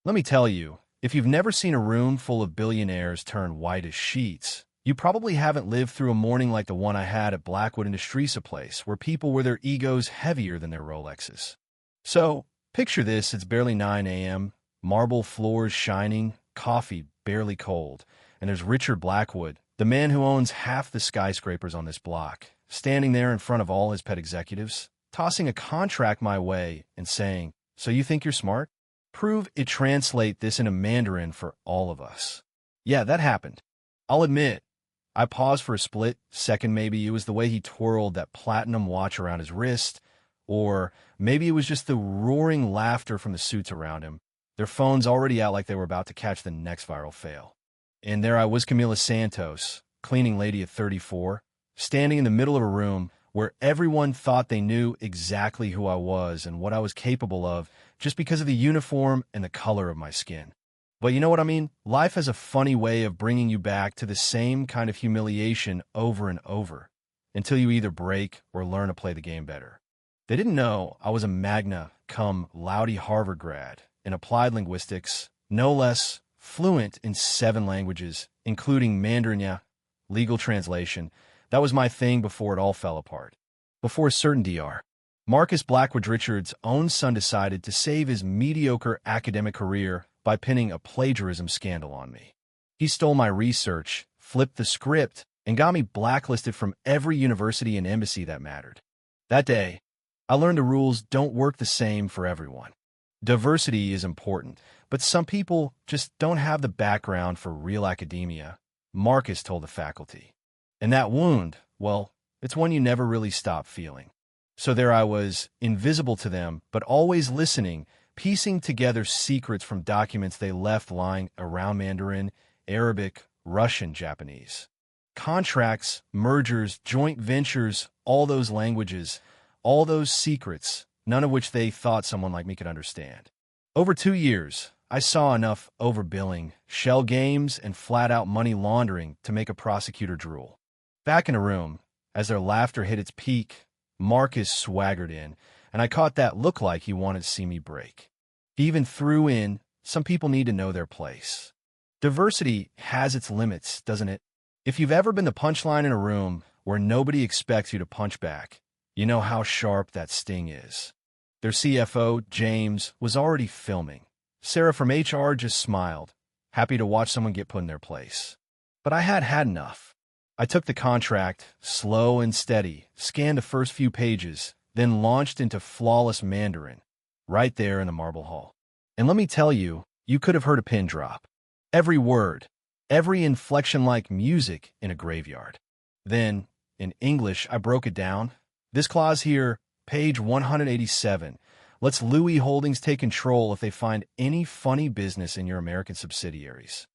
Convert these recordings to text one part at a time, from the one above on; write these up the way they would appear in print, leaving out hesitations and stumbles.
Let me tell you, if you've never seen a room full of billionaires turn white as sheets, you probably haven't lived through a morning like the one I had at Blackwood Industries, a place where people wear their egos heavier than their Rolexes. So, picture this, it's barely 9 a.m., marble floors shining, coffee barely cold, and there's Richard Blackwood, the man who owns half the skyscrapers on this block, standing there in front of all his pet executives, tossing a contract my way and saying, "So you think you're smart? Prove it." Translate this into Mandarin for all of us. Yeah, that happened. I'll admit, I paused for a split second. Maybe it was the way he twirled that platinum watch around his wrist, or maybe it was just the roaring laughter from the suits around him, their phones already out like they were about to catch the next viral fail. And there I was, Camila Santos, cleaning lady at 34, standing in the middle of a room where everyone thought they knew exactly who I was and what I was capable of just because of the uniform and the color of my skin. But you know what I mean? Life has a funny way of bringing you back to the same kind of humiliation over and over, until you either break or learn to play the game better. They didn't know I was a magna cum laude Harvard grad in applied linguistics, no less, fluent in 7 languages, including Mandarin, legal translation. That was my thing before it all fell apart. Before a certain Dr. Marcus Blackwood Richards' own son decided to save his mediocre academic career by pinning a plagiarism scandal on me. He stole my research, flipped the script, and got me blacklisted from every university and embassy that mattered. That day, I learned the rules don't work the same for everyone. Diversity is important, but some people just don't have the background for real academia, Marcus told the faculty. And that wound, well, it's one you never really stop feeling. So there I was, invisible to them, but always listening, piecing together secrets from documents they left lying around: Mandarin, Arabic, Russian, Japanese. Contracts, mergers, joint ventures, all those languages, all those secrets, none of which they thought someone like me could understand. Over 2 years, I saw enough overbilling, shell games, and flat-out money laundering to make a prosecutor drool. Back in a room, as their laughter hit its peak, Marcus swaggered in, and I caught that look like he wanted to see me break. He even threw in, "Some people need to know their place." Diversity has its limits, doesn't it? If you've ever been the punchline in a room where nobody expects you to punch back, you know how sharp that sting is. Their CFO, James, was already filming. Sarah from HR just smiled, happy to watch someone get put in their place. But I had had enough. I took the contract, slow and steady, scanned the first few pages, then launched into flawless Mandarin, right there in the marble hall. And let me tell you, you could have heard a pin drop. Every word, every inflection like music in a graveyard. Then, in English, I broke it down. This clause here, page 187, lets Louis Holdings take control if they find any funny business in your American subsidiaries.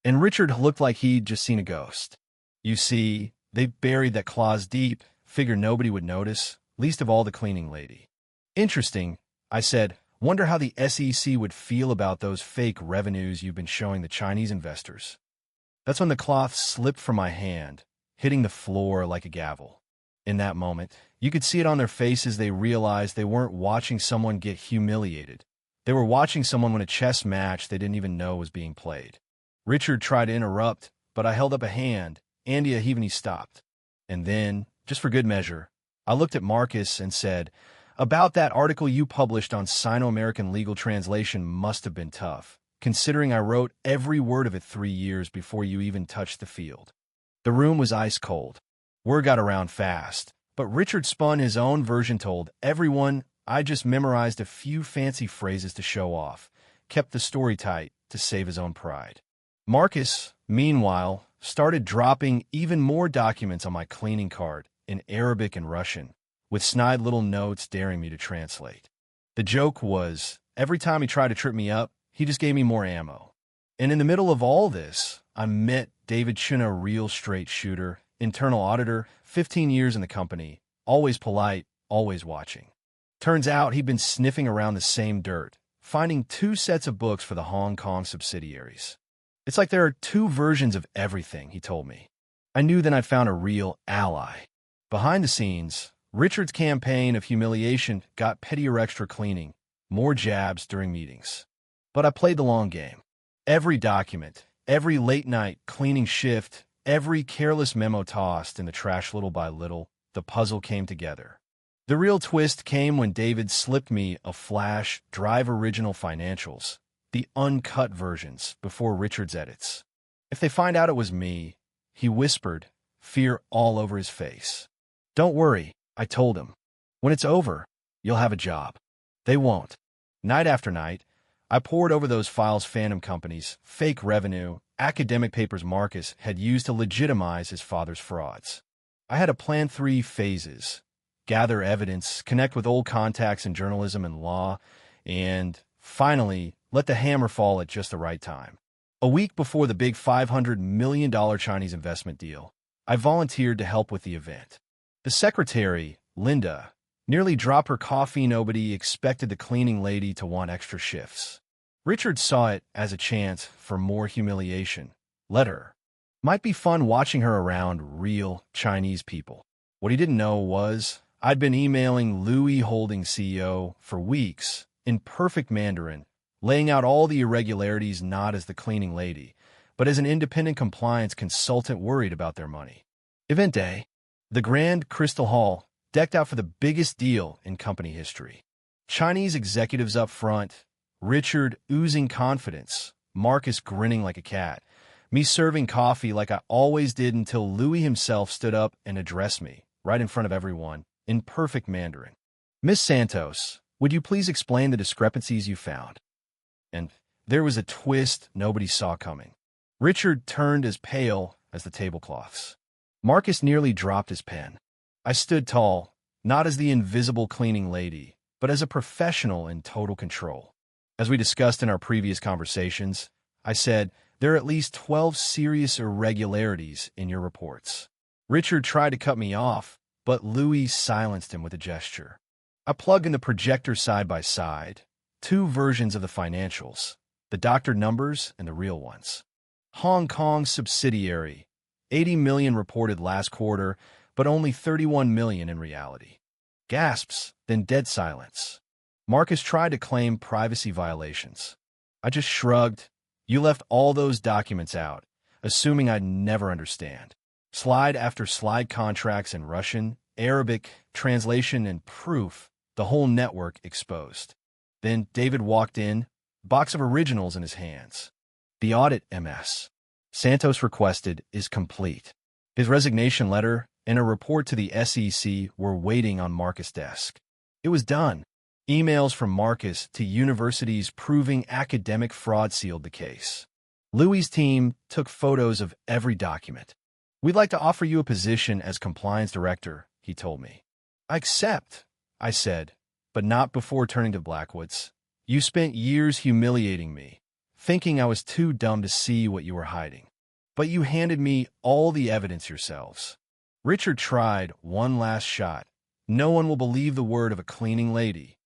And Richard looked like he'd just seen a ghost. You see, they buried that clause deep, figured nobody would notice, least of all the cleaning lady. Interesting, I said. Wonder how the SEC would feel about those fake revenues you've been showing the Chinese investors. That's when the cloth slipped from my hand, hitting the floor like a gavel. In that moment, you could see it on their faces. They realized they weren't watching someone get humiliated. They were watching someone win a chess match they didn't even know was being played. Richard tried to interrupt, but I held up a hand. Andy even he stopped. And then, just for good measure, I looked at Marcus and said, "About that article you published on Sino-American legal translation must have been tough, considering I wrote every word of it 3 years before you even touched the field." The room was ice cold. Word got around fast, but Richard spun his own version, told everyone I just memorized a few fancy phrases to show off, kept the story tight to save his own pride. Marcus, meanwhile, started dropping even more documents on my cleaning card in Arabic and Russian, with snide little notes daring me to translate. The joke was, every time he tried to trip me up, he just gave me more ammo. And in the middle of all this, I met David Chuna, real straight shooter, internal auditor, 15 years in the company, always polite, always watching. Turns out he'd been sniffing around the same dirt, finding 2 sets of books for the Hong Kong subsidiaries. "It's like there are 2 versions of everything," he told me. I knew then I'd found a real ally. Behind the scenes, Richard's campaign of humiliation got pettier extra cleaning, more jabs during meetings. But I played the long game. Every document, every late-night cleaning shift, every careless memo tossed in the trash little by little, the puzzle came together. The real twist came when David slipped me a flash drive original financials, the uncut versions before Richard's edits. If they find out it was me, he whispered, fear all over his face. Don't worry, I told him. When it's over, you'll have a job. They won't. Night after night, I pored over those files Phantom Company's fake revenue, academic papers Marcus had used to legitimize his father's frauds. I had to plan 3 phases: gather evidence, connect with old contacts in journalism and law, and, finally, let the hammer fall at just the right time. A week before the big $500 million Chinese investment deal, I volunteered to help with the event. The secretary, Linda, nearly dropped her coffee. Nobody expected the cleaning lady to want extra shifts. Richard saw it as a chance for more humiliation. Let her. Might be fun watching her around real Chinese people. What he didn't know was I'd been emailing Louis Holdings CEO for weeks in perfect Mandarin, laying out all the irregularities not as the cleaning lady, but as an independent compliance consultant worried about their money. Event day. The Grand Crystal Hall, decked out for the biggest deal in company history. Chinese executives up front, Richard oozing confidence, Marcus grinning like a cat, me serving coffee like I always did until Louis himself stood up and addressed me, right in front of everyone, in perfect Mandarin. Miss Santos, would you please explain the discrepancies you found? And there was a twist nobody saw coming. Richard turned as pale as the tablecloths. Marcus nearly dropped his pen. I stood tall, not as the invisible cleaning lady, but as a professional in total control. As we discussed in our previous conversations, I said, there are at least 12 serious irregularities in your reports. Richard tried to cut me off, but Louis silenced him with a gesture. I plugged in the projector side by side, 2 versions of the financials, the doctored numbers and the real ones. Hong Kong subsidiary, 80 million reported last quarter, but only 31 million in reality. Gasps, then dead silence. Marcus tried to claim privacy violations. I just shrugged. You left all those documents out, assuming I'd never understand. Slide after slide contracts in Russian, Arabic, translation and proof, the whole network exposed. Then David walked in, box of originals in his hands. The audit MS. Santos requested is complete. His resignation letter and a report to the SEC were waiting on Marcus' desk. It was done. Emails from Marcus to universities proving academic fraud sealed the case. Louis' team took photos of every document. We'd like to offer you a position as compliance director, he told me. I accept, I said, but not before turning to Blackwoods. You spent years humiliating me, thinking I was too dumb to see what you were hiding. But you handed me all the evidence yourselves. Richard tried one last shot. No one will believe the word of a cleaning lady.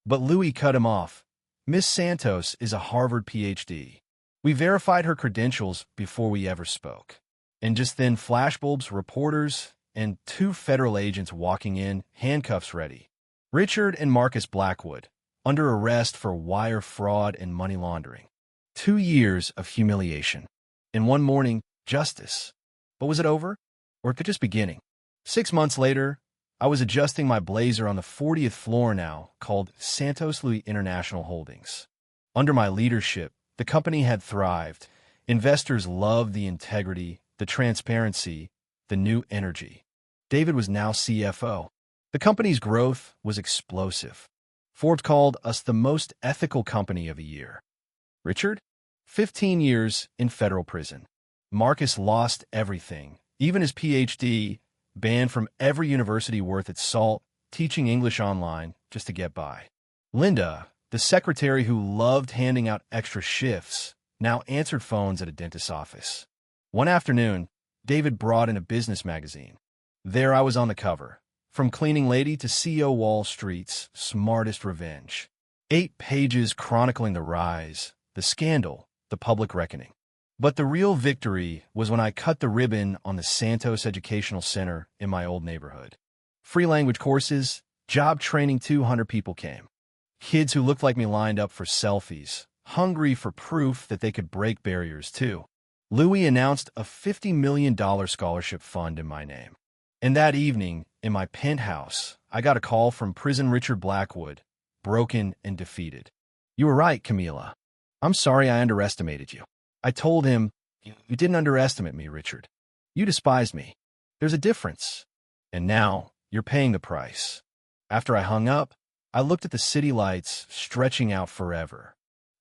But Louis cut him off. Miss Santos is a Harvard PhD. We verified her credentials before we ever spoke. And just then flashbulbs, reporters, and 2 federal agents walking in, handcuffs ready. Richard and Marcus Blackwood, under arrest for wire fraud and money laundering. 2 years of humiliation. And one morning, justice. But was it over? Or it could just beginning? 6 months later, I was adjusting my blazer on the 40th floor now, called Santos Louis International Holdings. Under my leadership, the company had thrived. Investors loved the integrity, the transparency, the new energy. David was now CFO. The company's growth was explosive. Forbes called us the most ethical company of the year. Richard? 15 years in federal prison. Marcus lost everything, even his PhD, banned from every university worth its salt, teaching English online just to get by. Linda, the secretary who loved handing out extra shifts, now answered phones at a dentist's office. One afternoon, David brought in a business magazine. There I was on the cover, from cleaning lady to CEO Wall Street's smartest revenge. 8 pages chronicling the rise, the scandal, the public reckoning. But the real victory was when I cut the ribbon on the Santos Educational Center in my old neighborhood. Free language courses, job training, 200 people came. Kids who looked like me lined up for selfies, hungry for proof that they could break barriers too. Louis announced a $50 million scholarship fund in my name. And that evening, in my penthouse, I got a call from Prison Richard Blackwood, broken and defeated. "You were right, Camila. I'm sorry I underestimated you." I told him, "You didn't underestimate me, Richard. You despised me. There's a difference. And now, you're paying the price." After I hung up, I looked at the city lights stretching out forever.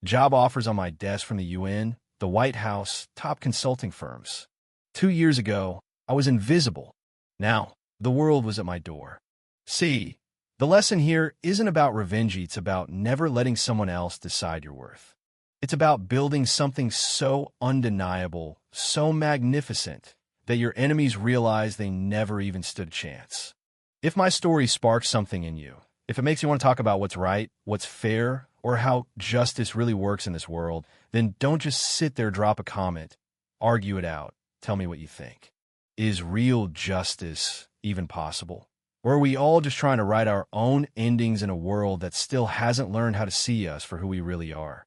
Job offers on my desk from the UN, the White House, top consulting firms. 2 years ago, I was invisible. Now, the world was at my door. See, the lesson here isn't about revenge, it's about never letting someone else decide your worth. It's about building something so undeniable, so magnificent, that your enemies realize they never even stood a chance. If my story sparks something in you, if it makes you want to talk about what's right, what's fair, or how justice really works in this world, then don't just sit there, drop a comment, argue it out, tell me what you think. Is real justice even possible? Or are we all just trying to write our own endings in a world that still hasn't learned how to see us for who we really are?